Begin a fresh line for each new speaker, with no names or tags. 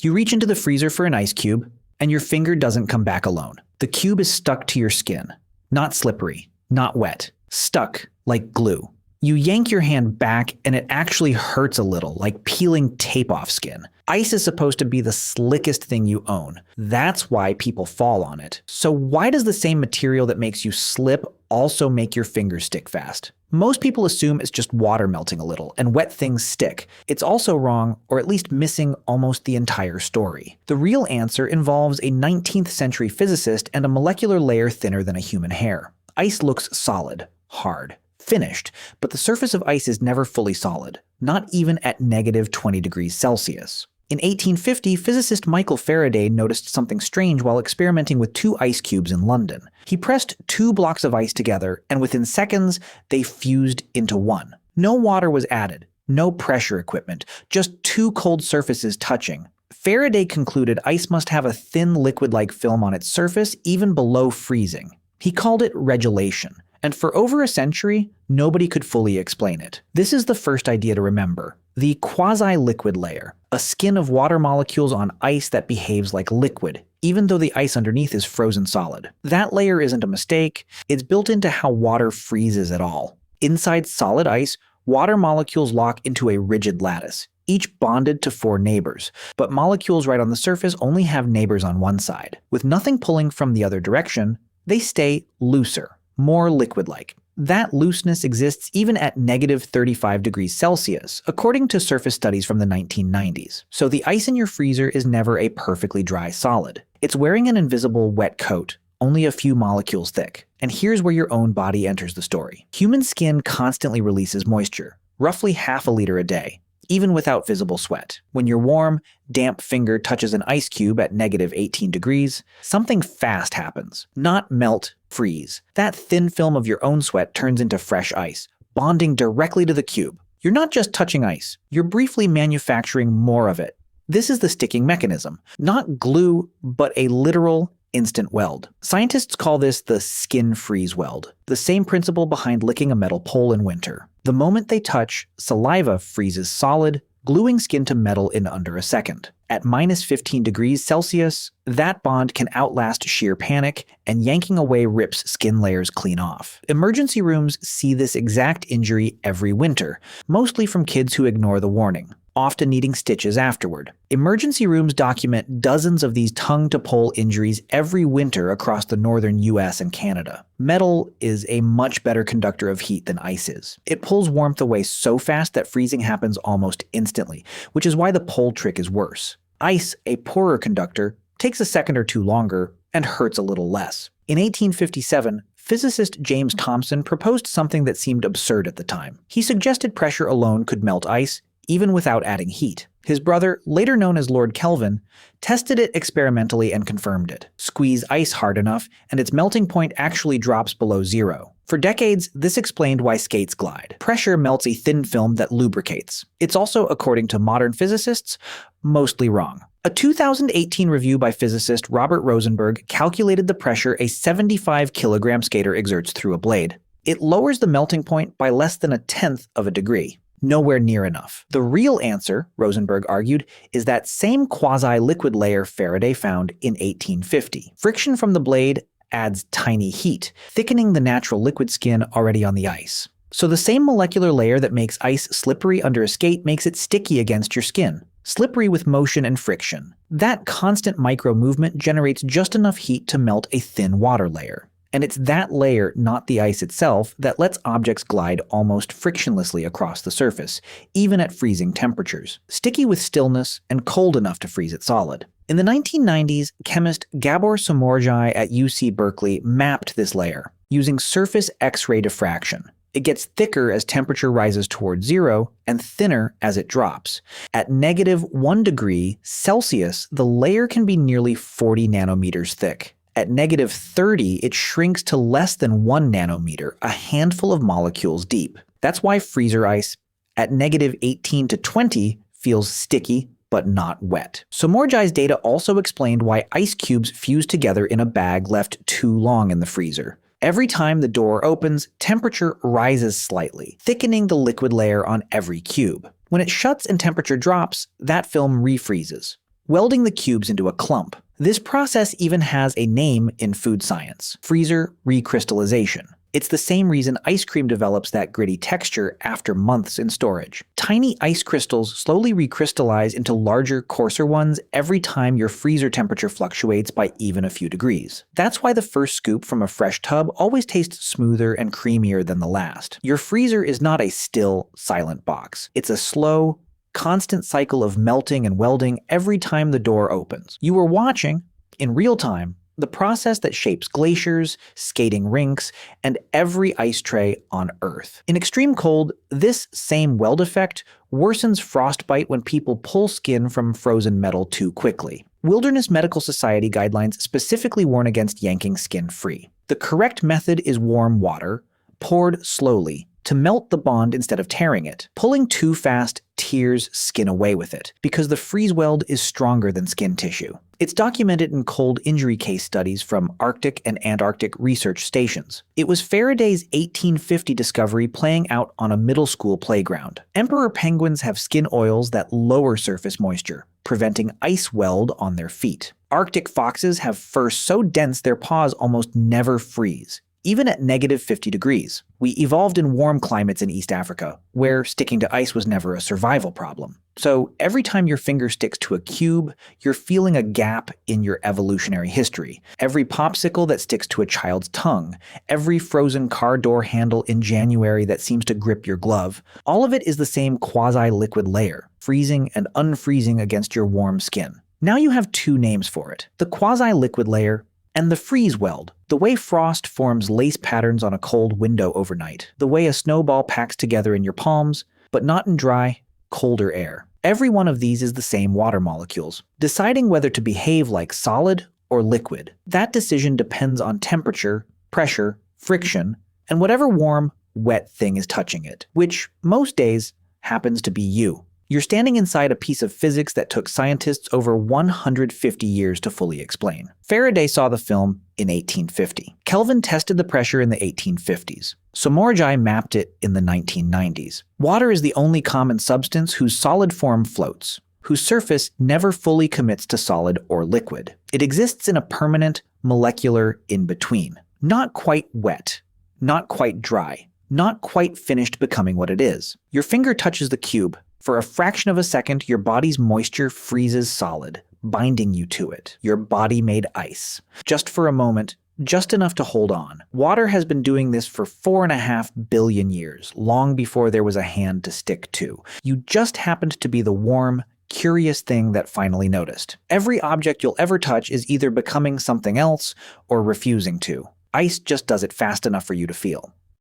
You reach into the freezer for an ice cube, and your finger doesn't come back alone. The cube is stuck to your skin. Not slippery, not wet. Stuck like glue. You yank your hand back and it actually hurts a little, like peeling tape off skin. Ice is supposed to be the slickest thing you own. That's why people fall on it. So why does the same material that makes you slip also make your fingers stick fast? Most people assume it's just water melting a little, and wet things stick. It's also wrong, or at least missing almost the entire story. The real answer involves a 19th century physicist and a molecular layer thinner than a human hair. Ice looks solid, hard, finished, but the surface of ice is never fully solid, not even at -20°C. In 1850, physicist Michael Faraday noticed something strange while experimenting with 2 ice cubes in London. He pressed 2 blocks of ice together, and within seconds, they fused into one. No water was added, no pressure equipment, just 2 cold surfaces touching. Faraday concluded ice must have a thin liquid-like film on its surface even below freezing. He called it regulation. And for over a century, nobody could fully explain it. This is the first idea to remember. The quasi-liquid layer, a skin of water molecules on ice that behaves like liquid, even though the ice underneath is frozen solid. That layer isn't a mistake, it's built into how water freezes at all. Inside solid ice, water molecules lock into a rigid lattice, each bonded to 4 neighbors, but molecules right on the surface only have neighbors on one side. With nothing pulling from the other direction, they stay looser, more liquid-like. That looseness exists even at -35°C, according to surface studies from the 1990s. So the ice in your freezer is never a perfectly dry solid. It's wearing an invisible wet coat, only a few molecules thick. And here's where your own body enters the story. Human skin constantly releases moisture, roughly ½ liter a day, even without visible sweat. When your warm, damp finger touches an ice cube at -18°, something fast happens. Not melt, freeze. That thin film of your own sweat turns into fresh ice, bonding directly to the cube. You're not just touching ice, you're briefly manufacturing more of it. This is the sticking mechanism. Not glue, but a literal instant weld. Scientists call this the skin freeze weld, the same principle behind licking a metal pole in winter. The moment they touch, saliva freezes solid, gluing skin to metal in under a second. At -15°C, that bond can outlast sheer panic, and yanking away rips skin layers clean off. Emergency rooms see this exact injury every winter, mostly from kids who ignore the warning, often needing stitches afterward. Emergency rooms document dozens of these tongue-to-pole injuries every winter across the northern US and Canada. Metal is a much better conductor of heat than ice is. It pulls warmth away so fast that freezing happens almost instantly, which is why the pole trick is worse. Ice, a poorer conductor, takes a second or 2 longer and hurts a little less. In 1857, physicist James Thomson proposed something that seemed absurd at the time. He suggested pressure alone could melt ice, even without adding heat. His brother, later known as Lord Kelvin, tested it experimentally and confirmed it. Squeeze ice hard enough, and its melting point actually drops below 0. For decades, this explained why skates glide. Pressure melts a thin film that lubricates. It's also, according to modern physicists, mostly wrong. A 2018 review by physicist Robert Rosenberg calculated the pressure a 75-kilogram skater exerts through a blade. It lowers the melting point by less than 1/10 of a degree. Nowhere near enough. The real answer, Rosenberg argued, is that same quasi-liquid layer Faraday found in 1850. Friction from the blade adds tiny heat, thickening the natural liquid skin already on the ice. So the same molecular layer that makes ice slippery under a skate makes it sticky against your skin. Slippery with motion and friction. That constant micro-movement generates just enough heat to melt a thin water layer. And it's that layer, not the ice itself, that lets objects glide almost frictionlessly across the surface, even at freezing temperatures. Sticky with stillness and cold enough to freeze it solid. In the 1990s, chemist Gabor Somorjai at UC Berkeley mapped this layer using surface X-ray diffraction. It gets thicker as temperature rises towards 0 and thinner as it drops. At -1°C, the layer can be nearly 40 nanometers thick. At -30, it shrinks to less than 1 nanometer, a handful of molecules deep. That's why freezer ice at -18 to 20 feels sticky but not wet. Somorjai's data also explained why ice cubes fuse together in a bag left too long in the freezer. Every time the door opens, temperature rises slightly, thickening the liquid layer on every cube. When it shuts and temperature drops, that film refreezes. welding the cubes into a clump. This process even has a name in food science: freezer recrystallization. It's the same reason ice cream develops that gritty texture after months in storage. Tiny ice crystals slowly recrystallize into larger, coarser ones every time your freezer temperature fluctuates by even a few degrees. That's why the first scoop from a fresh tub always tastes smoother and creamier than the last. Your freezer is not a still, silent box. It's a slow, constant cycle of melting and welding every time the door opens. You are watching, in real time, the process that shapes glaciers, skating rinks, and every ice tray on Earth. In extreme cold, this same weld effect worsens frostbite when people pull skin from frozen metal too quickly. Wilderness Medical Society guidelines specifically warn against yanking skin free. The correct method is warm water, poured slowly, to melt the bond instead of tearing it. Pulling too fast tears skin away with it, because the freeze weld is stronger than skin tissue. It's documented in cold injury case studies from Arctic and Antarctic research stations. It was Faraday's 1850 discovery playing out on a middle school playground. Emperor penguins have skin oils that lower surface moisture, preventing ice weld on their feet. Arctic foxes have fur so dense their paws almost never freeze, even at -50 degrees. We evolved in warm climates in East Africa, where sticking to ice was never a survival problem. So every time your finger sticks to a cube, you're feeling a gap in your evolutionary history. Every popsicle that sticks to a child's tongue, every frozen car door handle in January that seems to grip your glove, all of it is the same quasi-liquid layer, freezing and unfreezing against your warm skin. Now you have two names for it: the quasi-liquid layer and the freeze weld. The way frost forms lace patterns on a cold window overnight. The way a snowball packs together in your palms, but not in dry, colder air. Every one of these is the same water molecules, deciding whether to behave like solid or liquid. That decision depends on temperature, pressure, friction, and whatever warm, wet thing is touching it, which most days happens to be you. You're standing inside a piece of physics that took scientists over 150 years to fully explain. Faraday saw the film in 1850. Kelvin tested the pressure in the 1850s. Somorjai mapped it in the 1990s. Water is the only common substance whose solid form floats, whose surface never fully commits to solid or liquid. It exists in a permanent, molecular in-between. Not quite wet, not quite dry, not quite finished becoming what it is. Your finger touches the cube. For a fraction of a second, your body's moisture freezes solid, binding you to it. Your body made ice. Just for a moment, just enough to hold on. Water has been doing this for 4.5 billion years, long before there was a hand to stick to. You just happened to be the warm, curious thing that finally noticed. Every object you'll ever touch is either becoming something else or refusing to. Ice just does it fast enough for you to feel.